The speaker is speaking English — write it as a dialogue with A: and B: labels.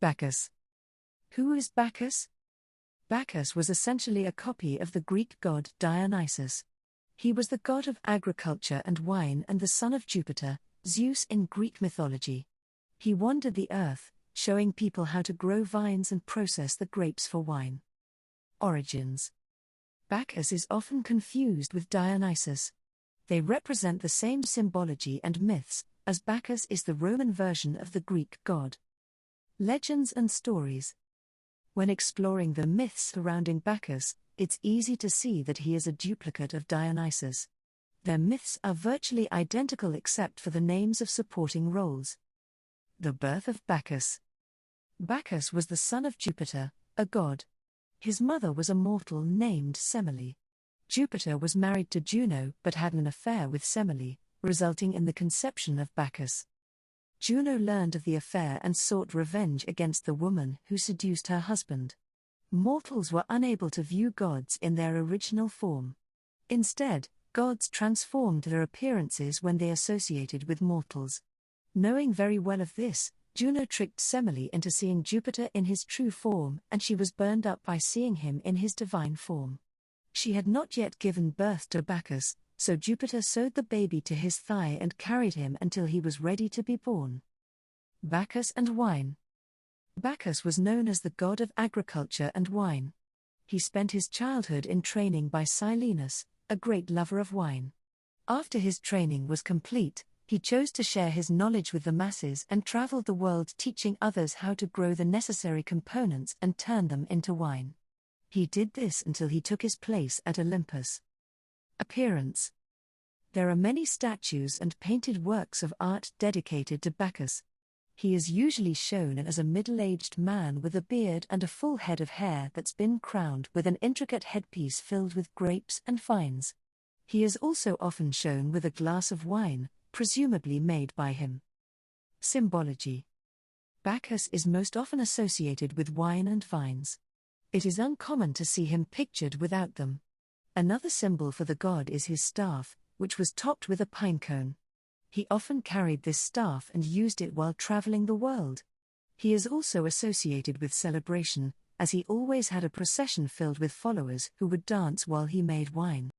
A: Bacchus. Who is Bacchus? Bacchus was essentially a copy of the Greek god Dionysus. He was the god of agriculture and wine and the son of Jupiter, Zeus in Greek mythology. He wandered the earth, showing people how to grow vines and process the grapes for wine. Origins. Bacchus is often confused with Dionysus. They represent the same symbology and myths, as Bacchus is the Roman version of the Greek god. Legends and stories. When exploring the myths surrounding Bacchus, it's easy to see that he is a duplicate of Dionysus. Their myths are virtually identical except for the names of supporting roles. The birth of Bacchus. Bacchus was the son of Jupiter, a god. His mother was a mortal named Semele. Jupiter was married to Juno but had an affair with Semele, resulting in the conception of Bacchus. Juno learned of the affair and sought revenge against the woman who seduced her husband. Mortals were unable to view gods in their original form. Instead, gods transformed their appearances when they associated with mortals. Knowing very well of this, Juno tricked Semele into seeing Jupiter in his true form, and she was burned up by seeing him in his divine form. She had not yet given birth to Bacchus, so Jupiter sewed the baby to his thigh and carried him until he was ready to be born. Bacchus and wine. Bacchus was known as the god of agriculture and wine. He spent his childhood in training by Silenus, a great lover of wine. After his training was complete, he chose to share his knowledge with the masses and traveled the world teaching others how to grow the necessary components and turn them into wine. He did this until he took his place at Olympus. Appearance. There are many statues and painted works of art dedicated to Bacchus. He is usually shown as a middle-aged man with a beard and a full head of hair that's been crowned with an intricate headpiece filled with grapes and vines. He is also often shown with a glass of wine, presumably made by him. Symbology. Bacchus is most often associated with wine and vines. It is uncommon to see him pictured without them. Another symbol for the god is his staff, which was topped with a pine cone. He often carried this staff and used it while traveling the world. He is also associated with celebration, as he always had a procession filled with followers who would dance while he made wine.